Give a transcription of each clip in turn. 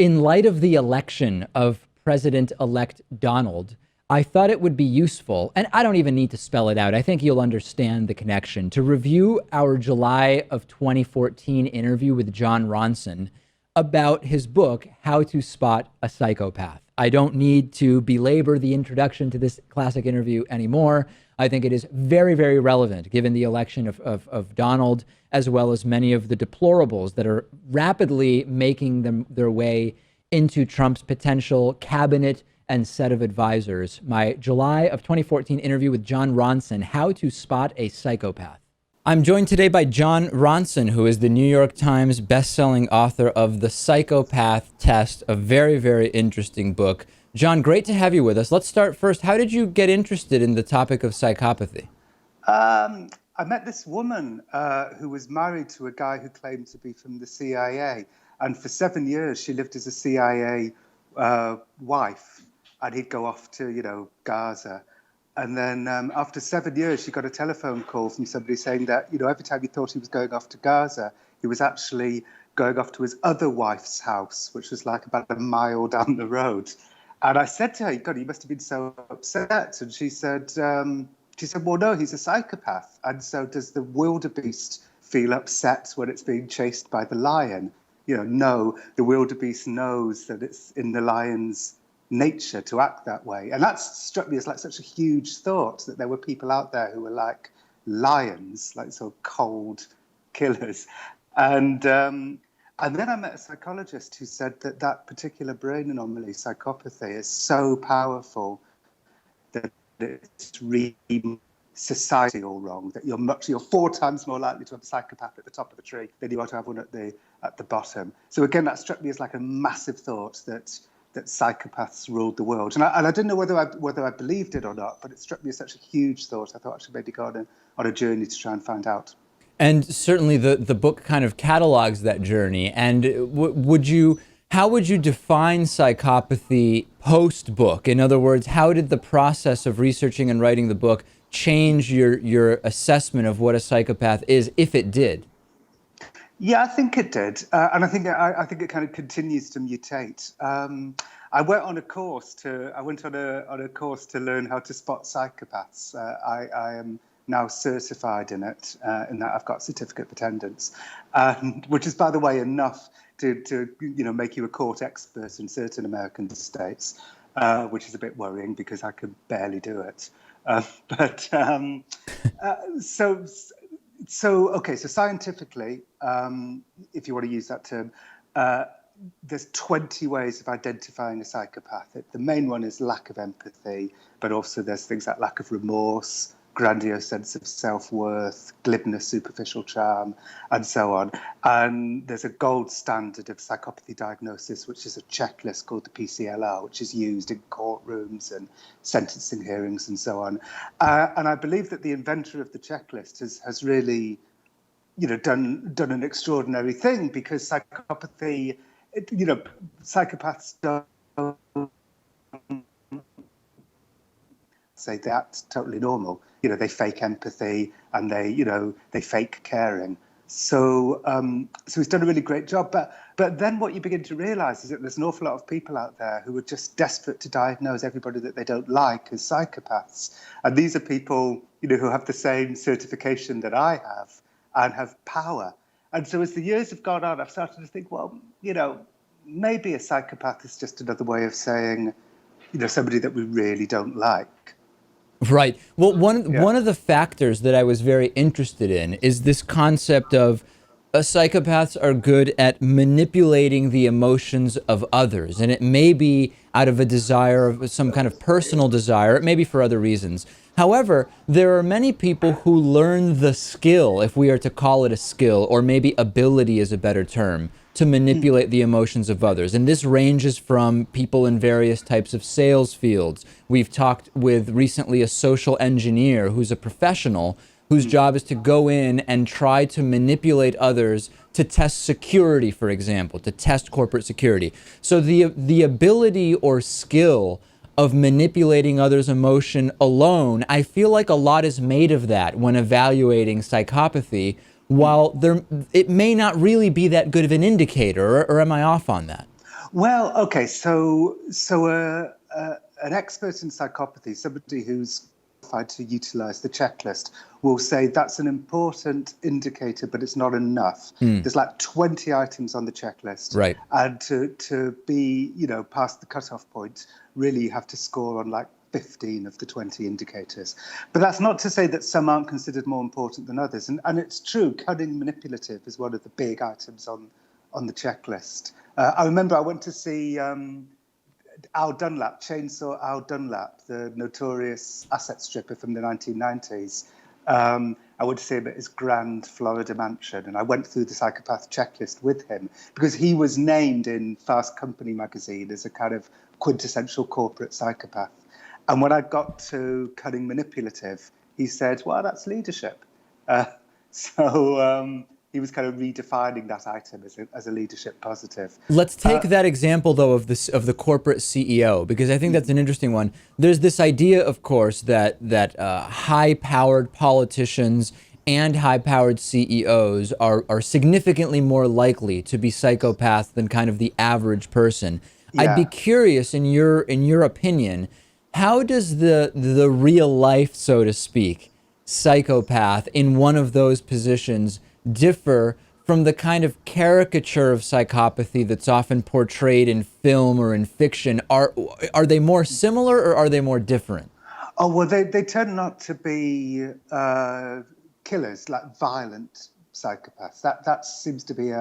in light of the election of President-elect Donald, I thought it would be useful, and I don't even need to spell it out, I think you'll understand the connection, to review our July of 2014 interview with Jon Ronson about his book, How to Spot a Psychopath. I don't need to belabor the introduction to this classic interview anymore. I think it is very, very relevant given the election of Donald, as well as many of the deplorables that are rapidly making their way into Trump's potential cabinet and set of advisors. My July of 2014 interview with Jon Ronson, How to Spot a Psychopath. I'm joined today by Jon Ronson, who is the New York Times bestselling author of The Psychopath Test, a very, very interesting book. Jon, great to have you with us. Let's start first. How did you get interested in the topic of psychopathy? I met this woman who was married to a guy who claimed to be from the CIA. And for 7 years, she lived as a CIA wife. And he'd go off to, Gaza. And then after 7 years, she got a telephone call from somebody saying that, every time he thought he was going off to Gaza, he was actually going off to his other wife's house, which was like about a mile down the road. And I said to her, God, you must have been so upset. And she said, well, no, he's a psychopath. And so does the wildebeest feel upset when it's being chased by the lion? No, the wildebeest knows that it's in the lion's nature to act that way. And that struck me as like such a huge thought, that there were people out there who were like lions, like sort of cold killers. And then I met a psychologist who said that that particular brain anomaly, psychopathy, is so powerful that it's really society all wrong, that you're 4 times more likely to have a psychopath at the top of the tree than you are to have one at the bottom. So again, that struck me as like a massive thought that psychopaths ruled the world. And I didn't know whether I believed it or not, but it struck me as such a huge thought. I thought I should maybe go on a journey to try and find out. And certainly the book kind of catalogs that journey. And how would you define psychopathy post-book? In other words, how did the process of researching and writing the book change your assessment of what a psychopath is, if it did? Yeah, I think it did, and I think it kind of continues to mutate. I went on a course to learn how to spot psychopaths. I am now certified in it, in that I've got certificate of attendance, which is, by the way, enough to make you a court expert in certain American states, which is a bit worrying because I could barely do it. So scientifically, if you want to use that term, there's 20 ways of identifying a psychopath. The main one is lack of empathy, but also there's things like lack of remorse, grandiose sense of self-worth, glibness, superficial charm, and so on. And there's a gold standard of psychopathy diagnosis, which is a checklist called the PCLR, which is used in courtrooms and sentencing hearings and so on. And I believe that the inventor of the checklist has really, done an extraordinary thing, because psychopathy, psychopaths don't say that's totally normal. They fake empathy and they fake caring. So he's done a really great job. But then what you begin to realize is that there's an awful lot of people out there who are just desperate to diagnose everybody that they don't like as psychopaths. And these are people, who have the same certification that I have and have power. And so as the years have gone on, I've started to think, well, maybe a psychopath is just another way of saying, somebody that we really don't like. Right. Well, one of the factors that I was very interested in is this concept of psychopaths are good at manipulating the emotions of others. And it may be out of a desire, of some kind of personal desire. It may be for other reasons. However, there are many people who learn the skill, if we are to call it a skill, or maybe ability is a better term, to manipulate the emotions of others. And this ranges from people in various types of sales fields. We've talked with recently a social engineer who's a professional whose job is to go in and try to manipulate others to test security, for example, to test corporate security. So the ability or skill of manipulating others' emotion alone, I feel like a lot is made of that when evaluating psychopathy, while it may not really be that good of an indicator, or am I off on that? Well, okay, an expert in psychopathy, somebody who's qualified to utilize the checklist, will say that's an important indicator, but it's not enough. There's like 20 items on the checklist, Right. and to be, past the cutoff point, really you have to score on like 15 of the 20 indicators. But that's not to say that some aren't considered more important than others. And it's true, cunning manipulative is one of the big items on the checklist. I remember I went to see Chainsaw Al Dunlap, the notorious asset stripper from the 1990s. I went to see him at his grand Florida mansion, and I went through the Psychopath checklist with him because he was named in Fast Company magazine as a kind of quintessential corporate psychopath. And when I got to cunning manipulative, he said, well, that's leadership. So he was kind of redefining that item as a leadership positive. Let's take that example, though, of the corporate CEO, because I think that's an interesting one. There's this idea, of course, that high-powered politicians and high-powered CEOs are significantly more likely to be psychopaths than kind of the average person. Yeah. I'd be curious, in your opinion, how does the real life, so to speak, psychopath in one of those positions differ from the kind of caricature of psychopathy that's often portrayed in film or in fiction? Are they more similar or are they more different? Oh, well, they tend not to be killers, like violent psychopaths. That seems to be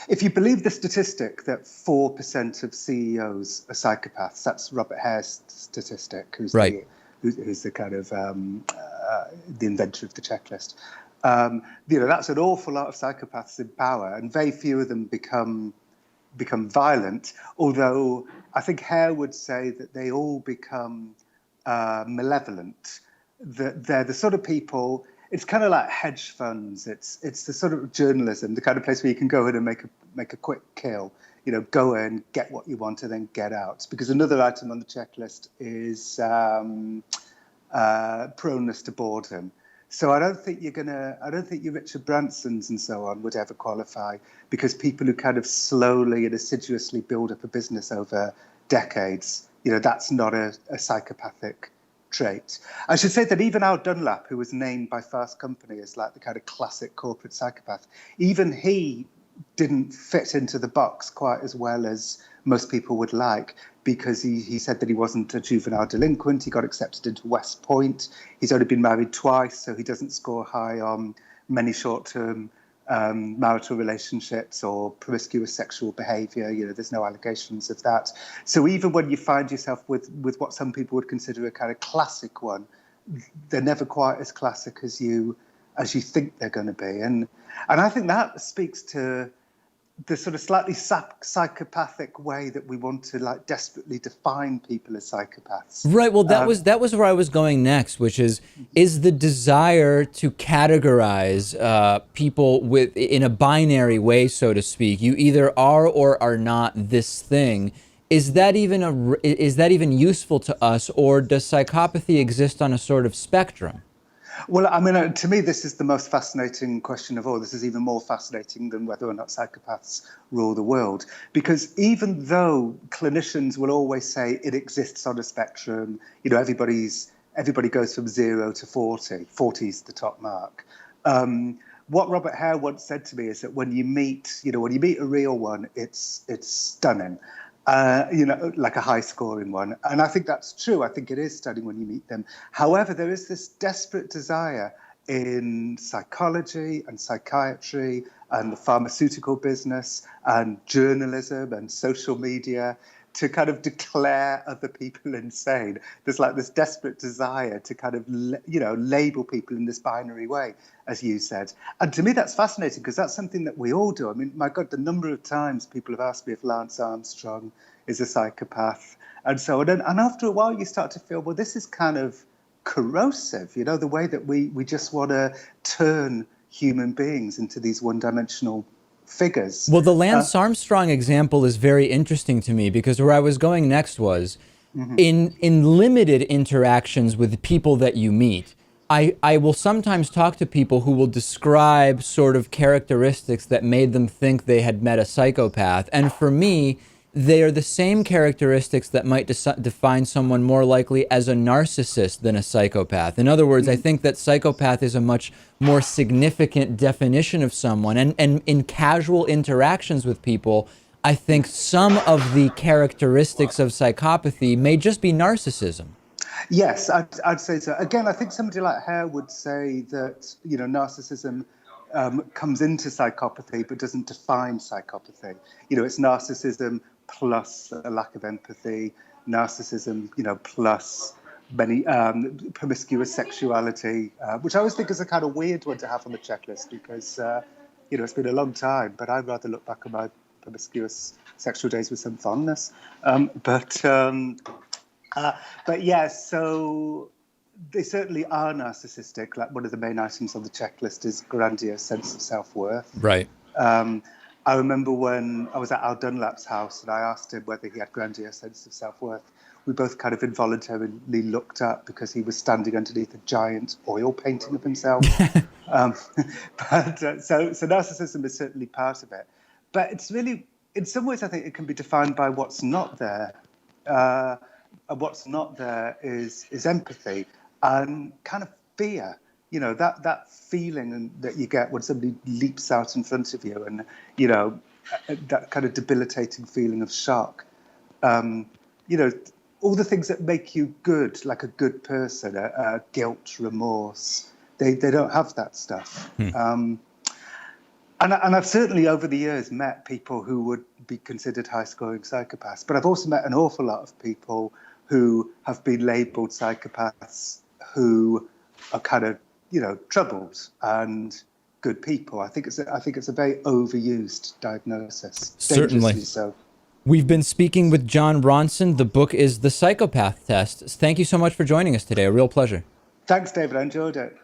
if you believe the statistic that 4% of CEOs are psychopaths, that's Robert Hare's statistic, who's right. who's the kind of the inventor of the checklist. That's an awful lot of psychopaths in power, and very few of them become violent. Although I think Hare would say that they all become malevolent. That they're the sort of people. It's kind of like hedge funds. It's the sort of journalism, the kind of place where you can go in and make a quick kill. Go in, get what you want, and then get out. Because another item on the checklist is proneness to boredom. So I don't think your Richard Bransons and so on would ever qualify, because people who kind of slowly and assiduously build up a business over decades, that's not a psychopathic trait. I should say that even Al Dunlap, who was named by Fast Company as like the kind of classic corporate psychopath, even he didn't fit into the box quite as well as most people would like, because he said that he wasn't a juvenile delinquent. He got accepted into West Point. He's only been married twice, so he doesn't score high on many short-term marital relationships or promiscuous sexual behavior. There's no allegations of that. So even when you find yourself with what some people would consider a kind of classic one, they're never quite as classic as you think they're going to be. And I think that speaks to the sort of slightly psychopathic way that we want to like desperately define people as psychopaths. Right. Well, that was where I was going next, which is the desire to categorize people in a binary way, so to speak. You either are or are not this thing. Is that even useful to us, or does psychopathy exist on a sort of spectrum? Well, I mean, to me, this is the most fascinating question of all. This is even more fascinating than whether or not psychopaths rule the world. Because even though clinicians will always say it exists on a spectrum, everybody goes from 0 to 40. 40 is the top mark. What Robert Hare once said to me is that when you meet a real one, it's stunning. Like a high-scoring one. And I think that's true. I think it is stunning when you meet them. However, there is this desperate desire in psychology and psychiatry and the pharmaceutical business and journalism and social media to kind of declare other people insane. There's like this desperate desire to kind of, label people in this binary way, as you said. And to me, that's fascinating, because that's something that we all do. I mean, my God, the number of times people have asked me if Lance Armstrong is a psychopath and so on. And after a while, you start to feel, well, this is kind of corrosive, the way that we just want to turn human beings into these one-dimensional figures. Well, the Lance Armstrong example is very interesting to me, because where I was going next was in limited interactions with people that you meet. I will sometimes talk to people who will describe sort of characteristics that made them think they had met a psychopath. And for me, they are the same characteristics that might define someone more likely as a narcissist than a psychopath. In other words, I think that psychopath is a much more significant definition of someone. And in casual interactions with people, I think some of the characteristics of psychopathy may just be narcissism. Yes, I'd say so. Again, I think somebody like Hare would say that, narcissism comes into psychopathy but doesn't define psychopathy. It's narcissism plus a lack of empathy, narcissism, plus many promiscuous sexuality, which I always think is a kind of weird one to have on the checklist because, it's been a long time, but I'd rather look back on my promiscuous sexual days with some fondness. But yeah, so they certainly are narcissistic. Like one of the main items on the checklist is grandiose sense of self-worth. Right. I remember when I was at Al Dunlap's house and I asked him whether he had grandiose sense of self-worth. We both kind of involuntarily looked up because he was standing underneath a giant oil painting of himself. So narcissism is certainly part of it. But it's really, in some ways, I think it can be defined by what's not there. And what's not there is empathy and kind of fear. That feeling that you get when somebody leaps out in front of you and, that kind of debilitating feeling of shock. All the things that make you good, like a good person, guilt, remorse, they don't have that stuff. And I've certainly over the years met people who would be considered high-scoring psychopaths, but I've also met an awful lot of people who have been labelled psychopaths who are kind of, troubled and good people. I think it's a very overused diagnosis. Certainly. So. We've been speaking with Jon Ronson. The book is The Psychopath Test. Thank you so much for joining us today. A real pleasure. Thanks, David. I enjoyed it.